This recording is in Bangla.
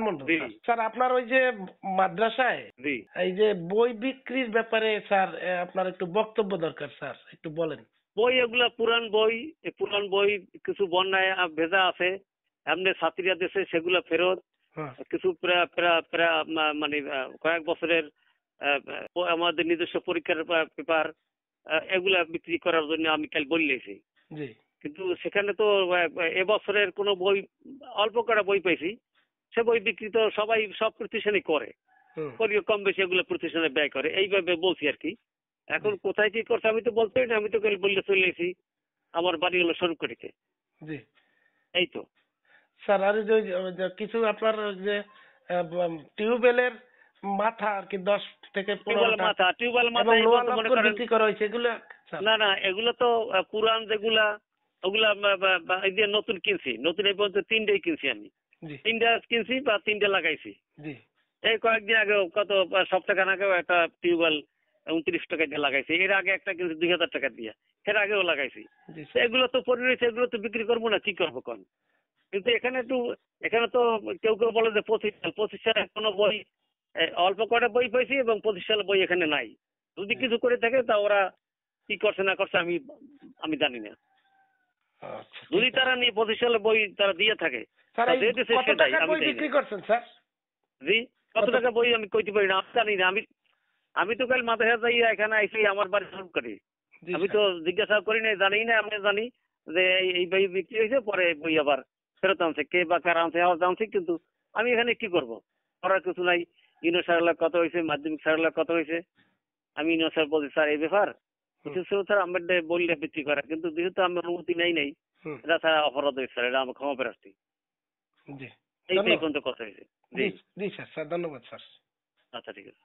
মন্ডল জি। স্যার। স্যার আপনার ওই যে মাদ্রাসায় জি। এই যে বই বিক্রির ব্যাপারে স্যার আপনার একটু বক্তব্য দরকার স্যার, একটু বলেন। বই এগুলা পুরান বই, পুরান বই কিছু বন্যায় ভেজা আছে, এমনি ছাত্রীরা দেশে সেগুলা ফেরত, হ্যাঁ কিছু মানে কয়েক বছরের আমাদের নিজস্ব পরীক্ষার পেপার, এগুলা বিক্রি করার জন্য আমি কাল বললেছি। জি কিন্তু সেখানে তো এবছরের কোনো বই, অল্প কটা বই পেয়েছি, সে বই বিক্রি তো সবাই সব প্রতিষ্ঠানই করে, হুম করিও কম বেশি এগুলো প্রতিষ্ঠানে ব্যয় করে, এইভাবে বলছি আর কি। এখন জি কোথায় কি করছে আমি তো বলতেই না, আমি তো কাল বললে চলে এসেছি আমার বাড়ি হলো স্বরূপকাঠিতে। জি এই তো। স্যার। আর ওই যে কিছু আপনার ওই যে টিউবওয়েলের মাথা আর কি 10 থেকে টিউবওয়েল 15টা মাথা, টিউবওয়েল মাথা এবং এই লোহা বলতে মনে লক্কর করেন। বিক্রি করা হয়েছে এগুলো স্যার। না না, এগুলো তো পুরান যেগুলা, ওগুলা এই যে নতুন কিনছি, নতুন এই পর্যন্ত 3টেই কিনছি আমি। জি 3টা কিনছি বা 3টা লাগাইছি। জি এই কয়েকদিন আগে কত সপ্তাহখান আগেও একটা টিউবওয়েল 29 টাকা দিয়ে লাগাইছি, এর আগে একটা কিনছি 2000 টাকা দিয়ে, এর আগেও লাগাইছি। জি তো স্যার। এগুলো তো পড়ে রয়েছে, এগুলো তো বিক্রি করবো না, কি করবো কোন? কিন্তু এখানে তো কেউ কেউ বলে যে 25 সালের কোনো বই, অল্প কটা বই পাইছি এবং 25 সালের বই এখানে নাই। যদি কিছু করে থাকে তা ওরা কি করছে না করছে আমি আমি জানি না। আচ্ছা যদি ঠিক তারা আছে নিয়ে 25 সালের বই তারা দিয়ে থাকে, স্যার। তা এই যে দেশে কত সে দায়ী, টাকার আমি বই দায়ী না। বিক্রি করছেন স্যার? জি, কত কত? টাকা বই আমি কইতে পারি না, আমি জানি না। আমি তো কাল মাথায় যাই এখানে আইসি আমার বাড়ি শুরু করি। জি আমি স্যার। তো জিজ্ঞাসা করি নাই, জানি না। আমি জানি যে এই বই বিক্রি হয়েছে, পরে বই আবার ফেরত আনছে, কে বা কারা আনছে আবার জানছি, কিন্তু আমি এখানে কি করব? করার কিছু নাই। ইউনো স্যারের কত হয়েছে, মাধ্যমিক স্যারের কত হয়েছে, আমি ইউনো স্যার বলছি স্যার এই ব্যাপার, হুম কিছু স্যার আমার বললে বিক্রি করা, কিন্তু যেহেতু আমি অনুমতি নাই, হুম এটা স্যার অপরাধ হয়েছে স্যার, এটা আমি ক্ষমা প্রার্থী। জি এই ধন্যবাদ। পর্যন্ত কথা হয়েছে। জি। জি জি স্যার। স্যার ধন্যবাদ স্যার। আচ্ছা ঠিক আছে।